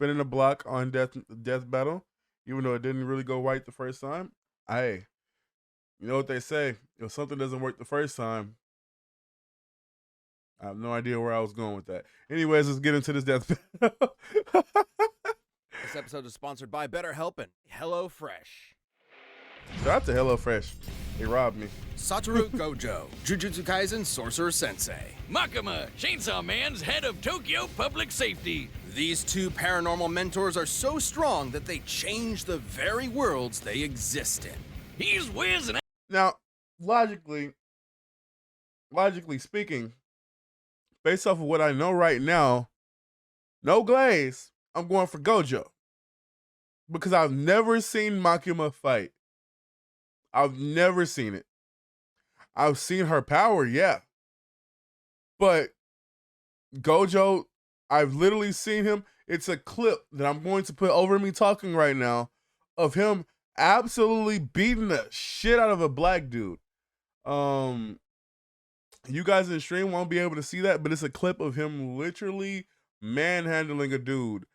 spinning the block on death battle, even though it didn't really go right the first time. Hey, you know what they say? If something doesn't work the first time, I have no idea where I was going with that. Anyways, let's get into this death battle. This episode is sponsored by BetterHelp and HelloFresh. Shout out to HelloFresh. They robbed me. Satoru Gojo, Jujutsu Kaisen Sorcerer Sensei. Makima, Chainsaw Man's head of Tokyo Public Safety. These two paranormal mentors are so strong that they change the very worlds they exist in. He's whizzing. Now, logically speaking, based off of what I know right now, no glaze, I'm going for Gojo. Because I've never seen Makima fight. I've never seen it. I've seen her power, yeah. But Gojo, I've literally seen him. It's a clip that I'm going to put over me talking right now of him absolutely beating the shit out of a black dude. You guys in the stream won't be able to see that, but it's a clip of him literally manhandling a dude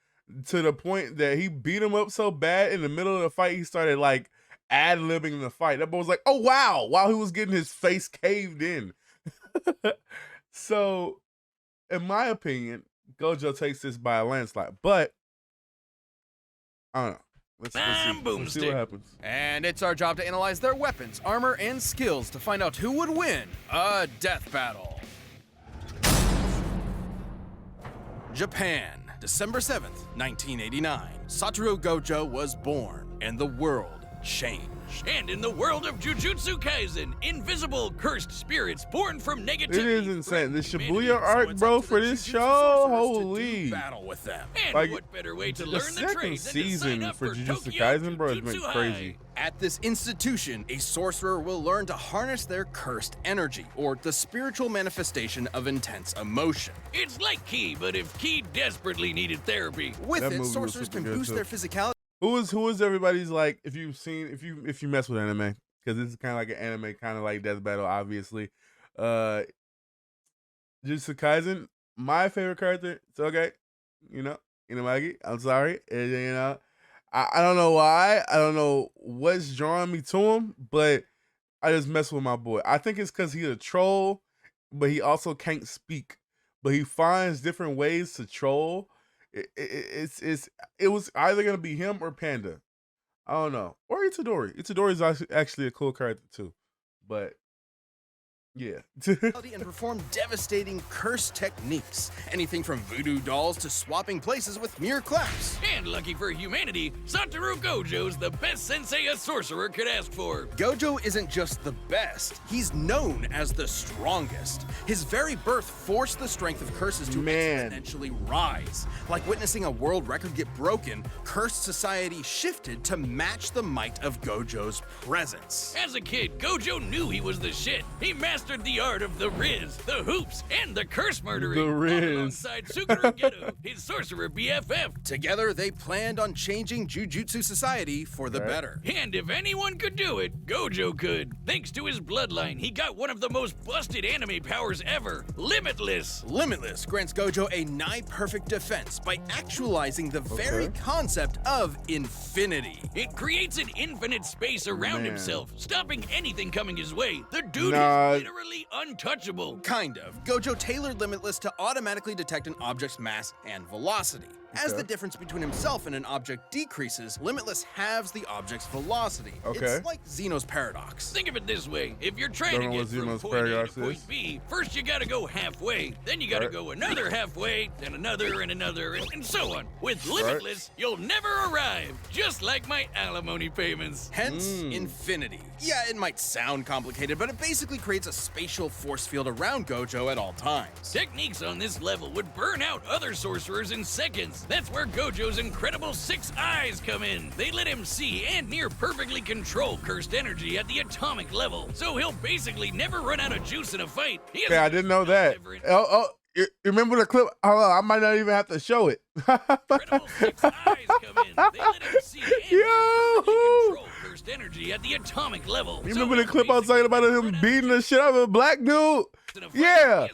to the point that he beat him up so bad in the middle of the fight, he started like ad-libbing the fight. That boy was like, oh wow, while he was getting his face caved in. So, in my opinion, Gojo takes this by a landslide, but I don't know. Let's see what happens. And it's our job to analyze their weapons, armor, and skills to find out who would win a death battle. Japan, December 7th, 1989. Satoru Gojo was born, and the world changed. And in the world of Jujutsu Kaisen, invisible, cursed spirits born from negativity. It is insane. The Shibuya arc, bro, for this show, holy. Battle with them. And like, what better way to the learn the second trade than to season sign up for Jujutsu Tokyo Kaisen, bro, has been Jujutsu crazy. High. At this institution, a sorcerer will learn to harness their cursed energy, or the spiritual manifestation of intense emotion. It's like Ki, but if Ki desperately needed therapy. With That it, movie was sorcerers super can good, boost too. their physicality. Who is everybody's like, if you mess with anime, because this is kind of like an anime, kind of like Death Battle, obviously. Jujutsu Kaisen, my favorite character, it's okay, Inamagi, I'm sorry, I don't know why, I don't know what's drawing me to him, but I just mess with my boy. I think it's because he's a troll, but he also can't speak, but he finds different ways to troll. It was either gonna be him or Panda. I don't know. Or Itadori. Itadori is actually a cool character too. But yeah. And perform devastating curse techniques. Anything from voodoo dolls to swapping places with mere claps. And lucky for humanity, Satoru Gojo's the best sensei a sorcerer could ask for. Gojo isn't just the best, he's known as the strongest. His very birth forced the strength of curses to exponentially rise. Like witnessing a world record get broken, cursed society shifted to match the might of Gojo's presence. As a kid, Gojo knew he was the shit. He mastered the art of the Riz, the hoops, and the curse murdering. The Riz. Alongside Suguru Geto, his sorcerer BFF. Together, they planned on changing Jujutsu society for the better. And if anyone could do it, Gojo could. Thanks to his bloodline, he got one of the most busted anime powers ever, Limitless. Limitless grants Gojo a nigh-perfect defense by actualizing the very concept of infinity. It creates an infinite space around himself, stopping anything coming his way. The dude is literally untouchable. Kind of. Gojo tailored Limitless to automatically detect an object's mass and velocity. As the difference between himself and an object decreases, Limitless halves the object's velocity. It's like Zeno's paradox. Think of it this way. If you're trying to get from point A to point B, first you gotta go halfway, then you gotta go another halfway, then another and another, and so on. With Limitless, you'll never arrive, just like my alimony payments. Hence, infinity. Yeah, it might sound complicated, but it basically creates a spatial force field around Gojo at all times. Techniques on this level would burn out other sorcerers in seconds. That's where Gojo's incredible 6 eyes come in. They let him see and near perfectly control cursed energy at the atomic level. So he'll basically never run out of juice in a fight. Yeah, I didn't know that. You remember the clip? Hold on, I might not even have to show it. Incredible 6 eyes come in. They let him see and perfectly control cursed energy at the atomic level. You remember the clip I was talking about of him beating the shit out of a black dude? Yeah.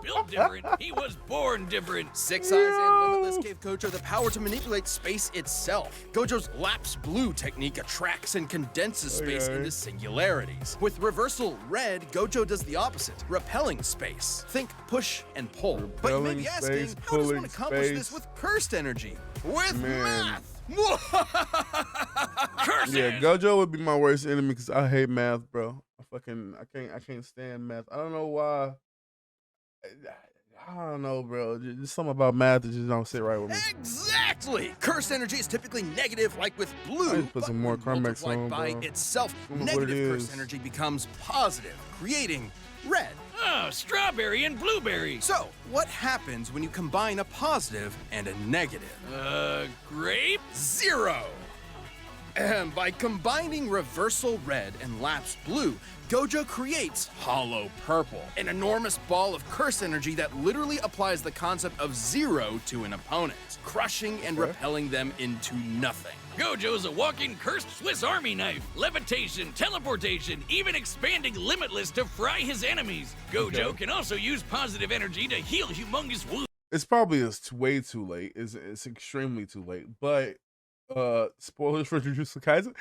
built different. He was born different. Six Eyes and Limitless gave Gojo the power to manipulate space itself. Gojo's lapse blue technique attracts and condenses space into singularities. With reversal red, Gojo does the opposite, repelling space. Think push and pull. But you may be asking, how does one accomplish this with cursed energy? With math! Yeah, Gojo would be my worst enemy because I hate math, bro. I can't stand math. I don't know why. I don't know, bro. There's something about math that just don't sit right with me. Exactly! Cursed energy is typically negative, like with blue, put some more Carmex on, by bro. itself. Negative cursed energy becomes positive, creating red. Oh, strawberry and blueberry. So, what happens when you combine a positive and a negative? Grape? 0! By combining reversal red and lapse blue, Gojo creates hollow purple, an enormous ball of curse energy that literally applies the concept of 0 to an opponent, crushing and repelling them into nothing. Gojo's a walking cursed Swiss Army knife. Levitation, teleportation, even expanding Limitless to fry his enemies. Gojo can also use positive energy to heal humongous wounds. It's probably way too late. It's extremely too late. But spoilers for Jujutsu Kaisen.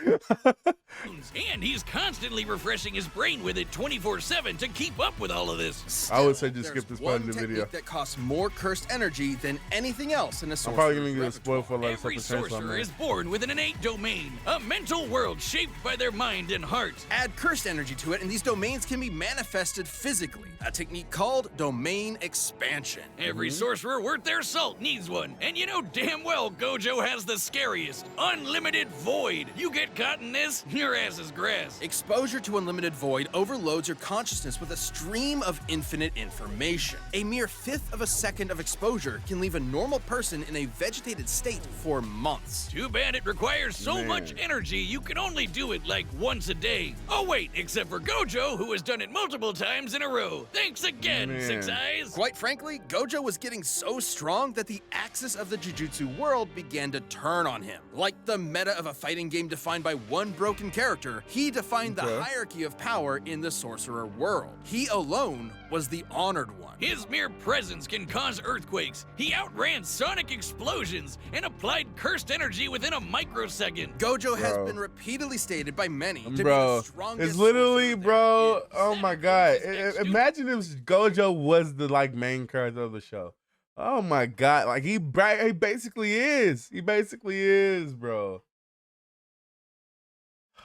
And he's constantly refreshing his brain with it 24/7 to keep up with all of this. Still, I would say just skip this part of the video. That costs more cursed energy than anything else in a sorcerer's I'm probably gonna get a spoil for a lot of stuff. Every sorcerer is born with an innate domain, a mental world shaped by their mind and heart. Add cursed energy to it, and these domains can be manifested physically. A technique called domain expansion. Every sorcerer worth their salt needs one, and you know damn well Gojo has the scariest. Unlimited void. You get caught in this, your ass is grass. Exposure to unlimited void overloads your consciousness with a stream of infinite information. A mere fifth of a second of exposure can leave a normal person in a vegetated state for months. Too bad it requires so much energy you can only do it like once a day. Oh wait, except for Gojo, who has done it multiple times in a row. Thanks again, Six Eyes. Quite frankly, Gojo was getting so strong that the axis of the Jujutsu world began to turn on him. Like the meta of a fighting game defined by one broken character, he defined the hierarchy of power in the sorcerer world. He alone was the honored one. His mere presence can cause earthquakes. He outran sonic explosions and applied cursed energy within a microsecond. Gojo has been repeatedly stated by many to be bro, the strongest. it's literally, bro. Oh my god! Imagine if Gojo was the main character of the show. Oh my god! Like he basically is. He basically is, bro.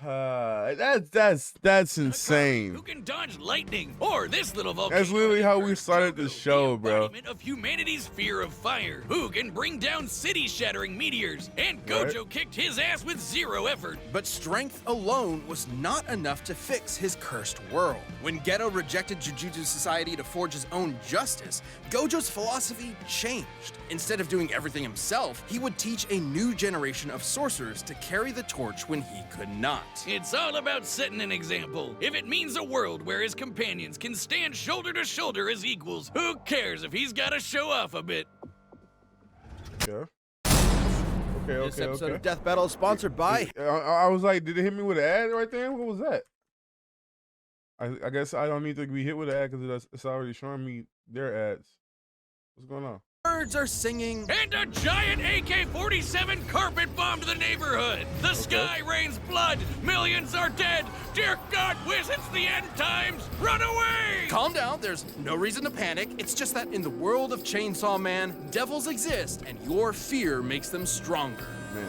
That's insane. Who can dodge lightning or this little volcano? That's literally how we started the show, bro. Of humanity's fear of fire. Who can bring down city-shattering meteors? And Gojo kicked his ass with 0 effort. But strength alone was not enough to fix his cursed world. When Geto rejected Jujutsu Society to forge his own justice, Gojo's philosophy changed. Instead of doing everything himself, he would teach a new generation of sorcerers to carry the torch when he could not. It's all about setting an example. If it means a world where his companions can stand shoulder to shoulder as equals, who cares if he's got to show off a bit? Okay. This episode of Death Battle is sponsored by... I was like, did it hit me with an ad right there? What was that? I guess I don't need to be hit with an ad because it's already showing me their ads. What's going on? Birds are singing. And a giant AK-47 carpet bombed the neighborhood. The sky rains blood. Millions are dead. Dear God, Wiz, it's the end times. Run away! Calm down. There's no reason to panic. It's just that in the world of Chainsaw Man, devils exist, and your fear makes them stronger.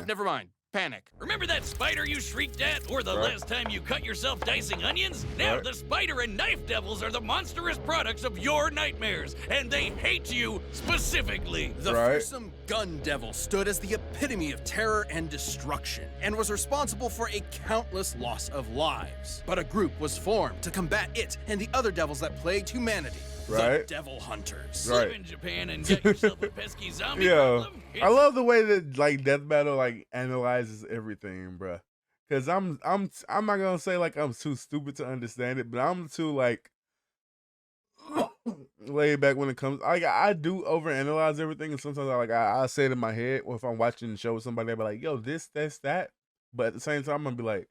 Never mind. Panic. Remember that spider you shrieked at, or the last time you cut yourself dicing onions? Now the spider and knife devils are the monstrous products of your nightmares, and they hate you specifically. The fearsome gun devil stood as the epitome of terror and destruction, and was responsible for a countless loss of lives. But a group was formed to combat it and the other devils that plagued humanity. The Devil Hunters. Live in Japan and get yourself a pesky zombie problem. I love the way that Death Battle analyzes everything, bro. Cause I'm not gonna say I'm too stupid to understand it, but I'm too laid back when it comes. I do overanalyze everything, and sometimes I say it in my head, or if I'm watching the show with somebody, I'll be like, "Yo, this, that's that," but at the same time, I'm gonna be like,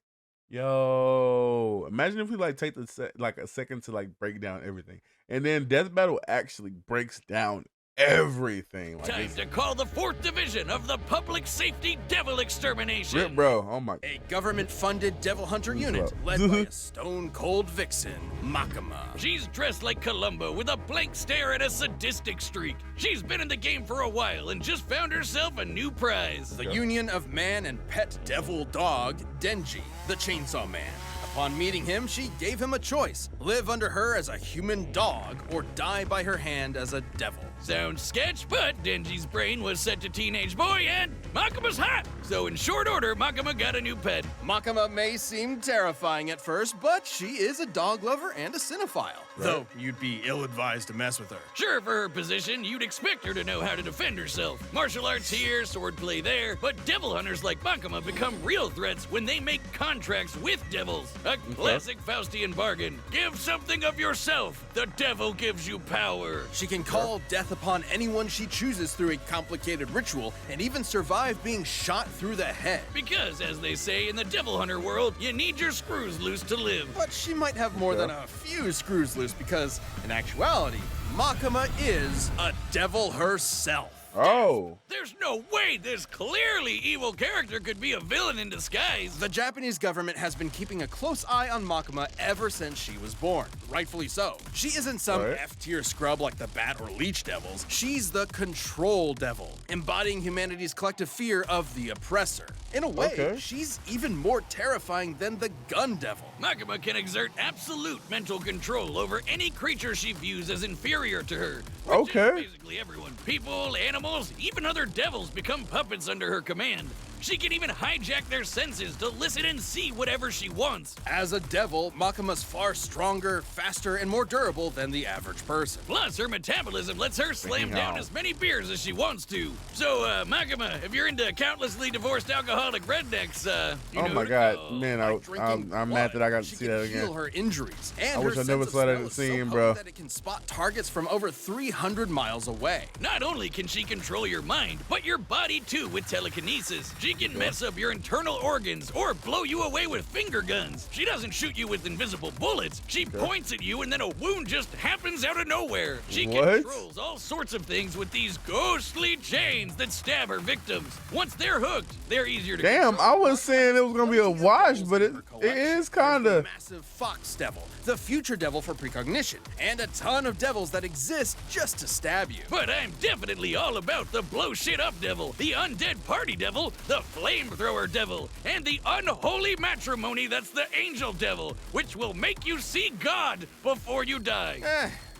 Yo, imagine if we like take like a second to like break down everything, and then Death Battle actually breaks down everything. Like Time to call the 4th Division of the Public Safety Devil Extermination. Rip, bro. Oh my. A government-funded devil hunter unit led by a stone-cold vixen, Makima. She's dressed like Columbo with a blank stare and a sadistic streak. She's been in the game for a while and just found herself a new prize. The union of man and pet devil dog, Denji, the Chainsaw Man. Upon meeting him, she gave him a choice: live under her as a human dog or die by her hand as a devil. Sounds sketch, but Denji's brain was set to teenage boy and Makima's hot. So in short order, Makima got a new pet. Makima may seem terrifying at first, but she is a dog lover and a cinephile. Right. Though you'd be ill-advised to mess with her. Sure, for her position, you'd expect her to know how to defend herself. Martial arts here, swordplay there, but devil hunters like Makima become real threats when they make contracts with devils. A classic Faustian bargain. Give something of yourself. The devil gives you power. She can call death upon anyone she chooses through a complicated ritual and even survive being shot through the head. Because, as they say in the devil hunter world, you need your screws loose to live. But she might have more than a few screws loose because, in actuality, Makima is a devil herself. Oh. There's no way this clearly evil character could be a villain in disguise. The Japanese government has been keeping a close eye on Makima ever since she was born. Rightfully so. She isn't some F-tier scrub like the Bat or Leech Devils. She's the Control Devil, embodying humanity's collective fear of the oppressor. In a way, she's even more terrifying than the Gun Devil. Makima can exert absolute mental control over any creature she views as inferior to her. Which is basically everyone. People, animals, even other devils become puppets under her command. She can even hijack their senses to listen and see whatever she wants. As a devil, Makima's far stronger, faster, and more durable than the average person. Plus, her metabolism lets her slam down as many beers as she wants to. So, Makima, if you're into countlessly divorced alcoholic rednecks, oh my God, man, I'm mad that I got to see that again. Heal her injuries, and I wish I never saw that scene, bro. That it can spot targets from over 300 miles away. Not only can she control your mind, but your body too with telekinesis. She can mess up your internal organs or blow you away with finger guns. She doesn't shoot you with invisible bullets. She points at you and then a wound just happens out of nowhere. She controls all sorts of things with these ghostly chains that stab her victims. Once they're hooked, they're easier to control. I was saying it was gonna be a wash, but it is kind of massive fox devil, the future devil for precognition, and a ton of devils that exist just to stab you. But I'm definitely all about the blow shit up devil, the undead party devil, the flamethrower devil, and the unholy matrimony that's the angel devil, which will make you see God before you die.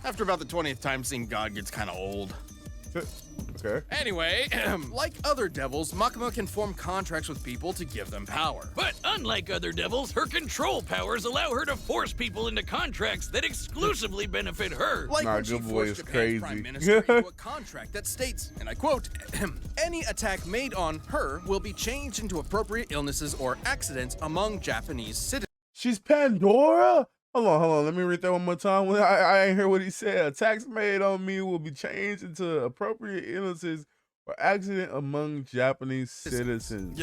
After about the 20th time, seeing God gets kind of old. Anyway, like other devils, Makima can form contracts with people to give them power. But unlike other devils, her control powers allow her to force people into contracts that exclusively benefit her. Like when she forced Japan's Prime Minister into a contract that states, and I quote, any attack made on her will be changed into appropriate illnesses or accidents among Japanese citizens. She's Pandora? Hold on. Let me read that one more time. I ain't hear what he said. Attacks made on me will be changed into appropriate illnesses or accident among Japanese citizens.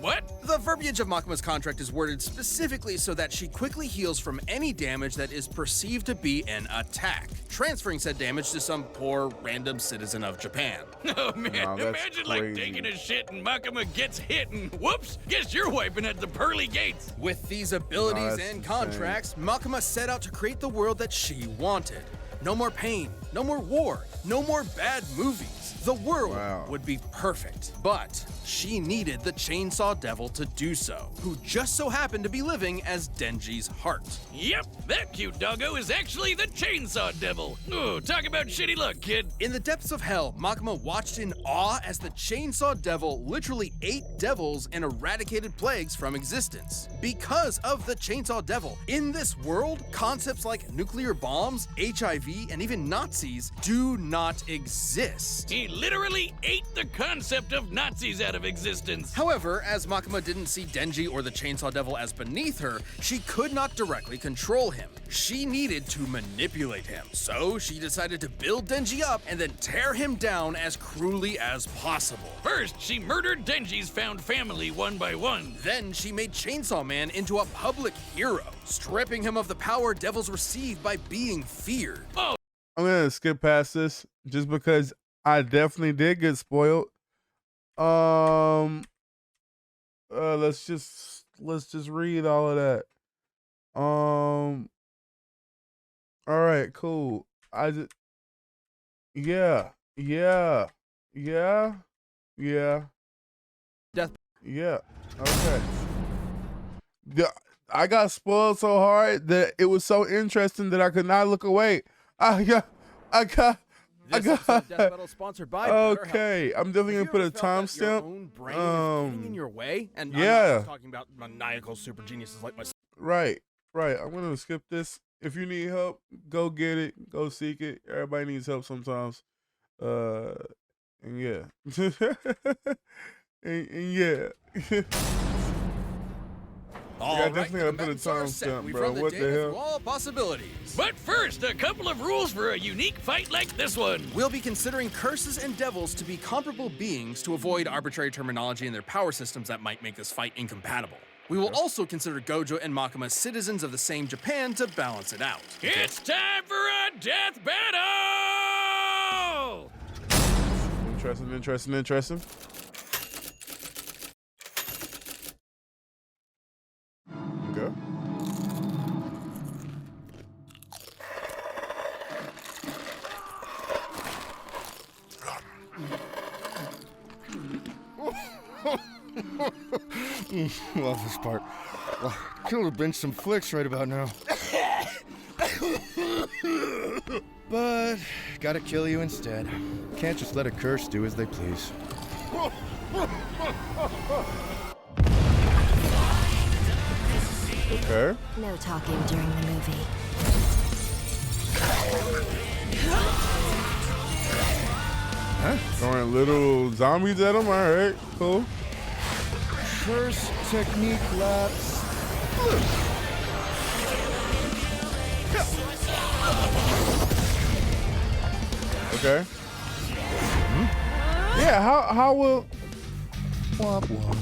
What? The verbiage of Makima's contract is worded specifically so that she quickly heals from any damage that is perceived to be an attack, transferring said damage to some poor random citizen of Japan. Oh man, imagine like taking a shit and Makima gets hit and whoops, guess you're wiping at the pearly gates. With these abilities and contracts, Makima set out to create the world that she wanted. No more pain, no more war, no more bad movies. The world would be perfect, but she needed the Chainsaw Devil to do so, who just so happened to be living as Denji's heart. Yep, that cute doggo is actually the Chainsaw Devil. Oh, talk about shitty luck, kid. In the depths of hell, Makima watched in awe as the Chainsaw Devil literally ate devils and eradicated plagues from existence. Because of the Chainsaw Devil, in this world, concepts like nuclear bombs, HIV, TV, and even Nazis do not exist. He literally ate the concept of Nazis out of existence. However, as Makima didn't see Denji or the Chainsaw Devil as beneath her, she could not directly control him. She needed to manipulate him. So she decided to build Denji up and then tear him down as cruelly as possible. First, she murdered Denji's found family one by one. Then she made Chainsaw Man into a public hero, stripping him of the power devils receive by being feared. Oh, I'm gonna skip past this just because I definitely did get spoiled. Let's just read all of that. All right, cool. Yeah. Death. Yeah. Okay. Yeah, I got spoiled so hard that it was so interesting that I could not look away. I got. This episode of Death Battle is sponsored by Okay, I'm definitely gonna put a timestamp. In your way, and yeah. I'm not talking about maniacal super geniuses like myself. Right. I'm gonna skip this. If you need help, go get it. Go seek it. Everybody needs help sometimes. And yeah. and yeah. I definitely gotta put a timestamp, bro. What the hell? All possibilities. but first, a couple of rules for a unique fight like this one. We'll be considering curses and devils to be comparable beings to avoid arbitrary terminology in their power systems that might make this fight incompatible. We will also consider Gojo and Makima citizens of the same Japan to balance it out. It's time for a death battle! Interesting. Okay. Love this part. Could have been some flicks right about now. But gotta kill you instead. Can't just let a curse do as they please. Okay. No talking during the movie. Huh? Throwing little zombies at them. All right, cool. Curse technique lapse. Okay. Yeah. How will? Womp womp.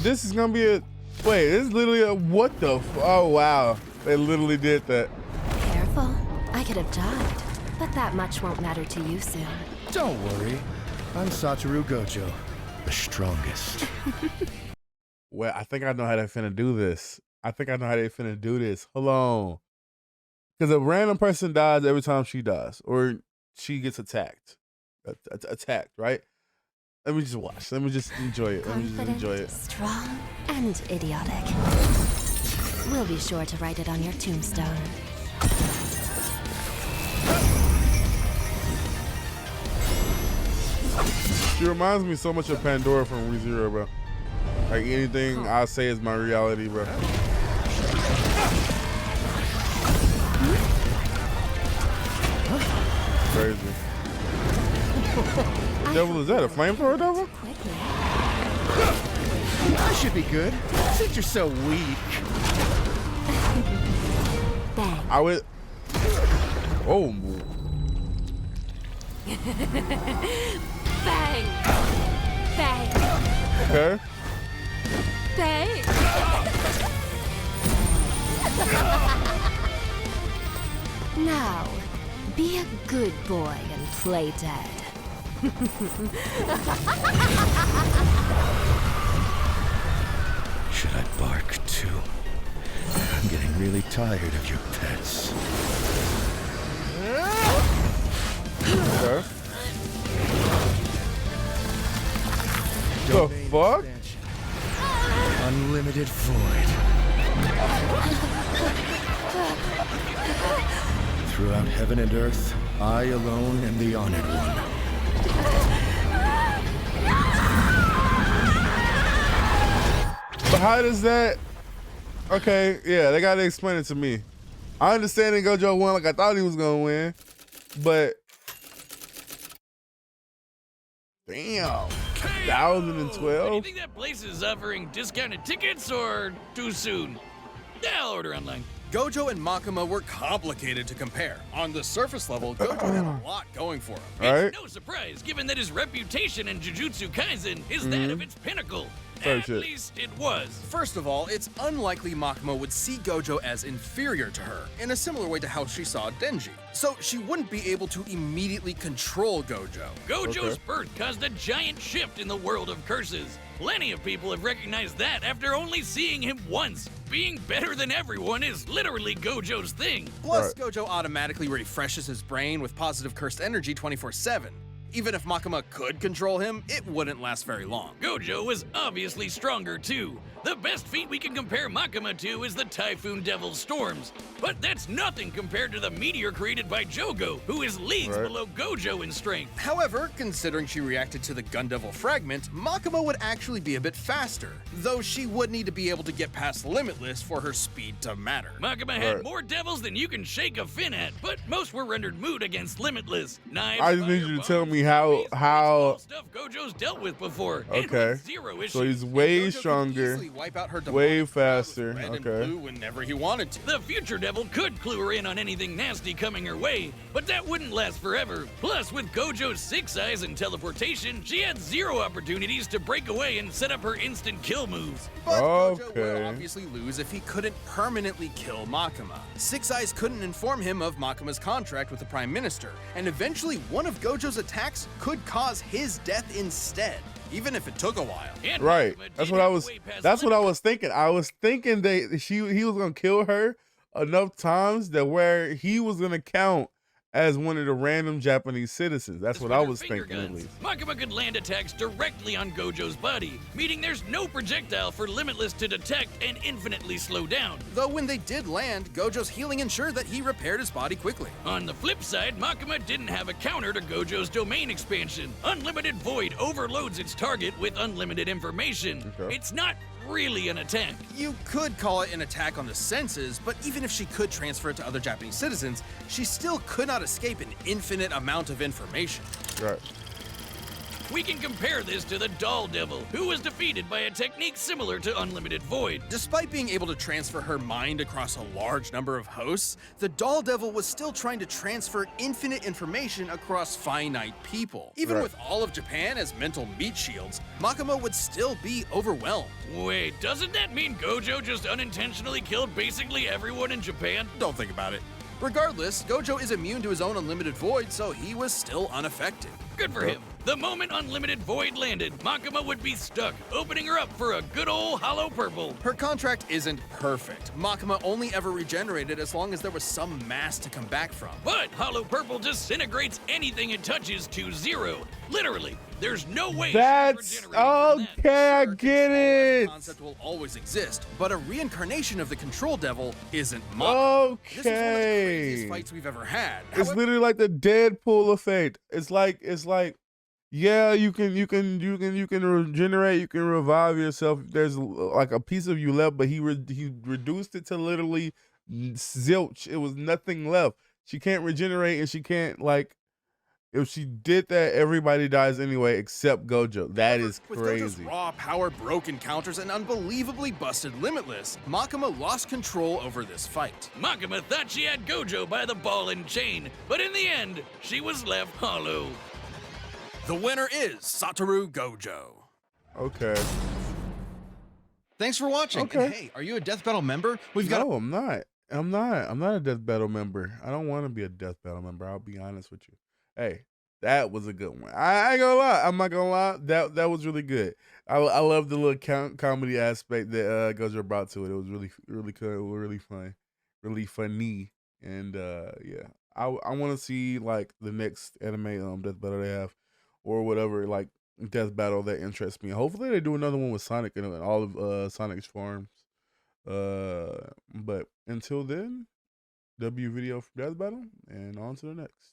This is gonna be a. Wait, this is literally a what the? Oh wow, they literally did that. Careful. I could have died, but that much won't matter to you soon. Don't worry. I'm Satoru Gojo, the strongest. Well, I think I know how they're finna do this. Hold on. Because a random person dies every time she dies, or she gets attacked. Attacked, right? Let me just watch. Let me just enjoy it. Confident, strong, and idiotic. We'll be sure to write it on your tombstone. She reminds me so much of Pandora from ReZero, bro. Like anything I say is my reality, bro. Crazy. What devil is that? A flamethrower devil? I should be good, since you're so weak. Bang. I would. Oh. Bang! Bang! Okay. Bang! Now, be a good boy and play dead. Should I bark too? I'm getting really tired of your pets. Okay. The fuck? Unlimited void. Throughout heaven and earth, I alone am the honored one. But how does that Okay, yeah, they gotta explain it to me. I understand that Gojo won like I thought he was gonna win, but damn, KO! Do you 2012. think that place is offering discounted tickets or too soon? I'll order online. Gojo and Makima were complicated to compare. On the surface level, Gojo had a lot going for him. Right? It's no surprise, given that his reputation in Jujutsu Kaisen is that of its pinnacle. Sorry, At shit. least it was. First of all, it's unlikely Makima would see Gojo as inferior to her, in a similar way to how she saw Denji. So she wouldn't be able to immediately control Gojo. Gojo's birth caused a giant shift in the world of curses. Plenty of people have recognized that after only seeing him once. Being better than everyone is literally Gojo's thing. Plus, Right. Gojo automatically refreshes his brain with positive cursed energy 24/7. Even if Makima could control him, it wouldn't last very long. Gojo was obviously stronger too. The best feat we can compare Makima to is the Typhoon Devil's Storms. But that's nothing compared to the meteor created by Jogo, who is leagues Right. below Gojo in strength. However, considering she reacted to the Gun Devil fragment, Makima would actually be a bit faster, though she would need to be able to get past Limitless for her speed to matter. Makima had Right. more devils than you can shake a fin at, but most were rendered moot against Limitless. Knives, I just need you to fire, tell bombs, me how- zombies, it's how- all stuff Gojo's dealt with before. and Okay. with zero issues. So he's way Gojo could stronger, easily wipe out her way demonic cloud with faster. red and Okay. blue whenever he wanted to. The future devil could clue her in on anything nasty coming her way, but that wouldn't last forever. Plus, with Gojo's 6 eyes and teleportation, she had zero opportunities to break away and set up her instant kill moves. But Gojo would Okay. obviously lose if he couldn't permanently kill Makima. Six Eyes couldn't inform him of Makima's contract with the Prime Minister, and eventually one of Gojo's attacks could cause his death instead, even if it took a while. And Right. Makima That's did what I it was. way past That's what I limit. was thinking. I was thinking that he was gonna kill her enough times that where he was gonna count as one of the random Japanese citizens. That's what with I her was finger thinking at guns. least. Makima could land attacks directly on Gojo's body, meaning there's no projectile for Limitless to detect and infinitely slow down. Though when they did land, Gojo's healing ensured that he repaired his body quickly. On the flip side, Makima didn't have a counter to Gojo's domain expansion. Unlimited Void overloads its target with unlimited information. Okay. It's not really an attack. You could call it an attack on the senses, but even if she could transfer it to other Japanese citizens, she still could not escape an infinite amount of information. Right. We can compare this to the Doll Devil, who was defeated by a technique similar to Unlimited Void. Despite being able to transfer her mind across a large number of hosts, the Doll Devil was still trying to transfer infinite information across finite people. Even Right. with all of Japan as mental meat shields, Makima would still be overwhelmed. Wait, doesn't that mean Gojo just unintentionally killed basically everyone in Japan? Don't think about it. Regardless, Gojo is immune to his own unlimited void, so he was still unaffected. Good for him. The moment Unlimited Void landed, Makima would be stuck, opening her up for a good old hollow purple. Her contract isn't perfect. Makima only ever regenerated as long as there was some mass to come back from. But hollow purple disintegrates anything it touches to zero. Literally, there's no way. she can That's regenerate from that. okay. I Sure, get control as a it. concept will always exist, but a reincarnation of the Control Devil isn't Makima. This is one of the craziest Okay. fights we've ever had. It's However, literally like the Deadpool effect. It's like yeah, you can regenerate, you can revive yourself. There's like a piece of you left, but he reduced it to literally zilch. It was nothing left. She can't regenerate, and she can't if she did that, everybody dies anyway except Gojo. That is with Gojo's crazy. raw power, broke encounters, and unbelievably busted Limitless, Makima lost control over this fight. Makima thought she had Gojo by the ball and chain, but in the end, she was left hollow. The winner is Satoru Gojo. Okay. Thanks for watching. Okay. And hey, are you a Death Battle member? We've got No, I'm not. I'm not a Death Battle member. I don't want to be a Death Battle member. I'll be honest with you. Hey, that was a good one. I ain't gonna lie. I'm not gonna lie. That was really good. I love the little comedy aspect that Gojo brought to it. It was really cool, really fun, really funny, and yeah. I want to see like the next anime Death Battle they have, or whatever like Death Battle that interests me. Hopefully they do another one with Sonic and all of Sonic's forms. But until then, W video for Death Battle, and on to the next.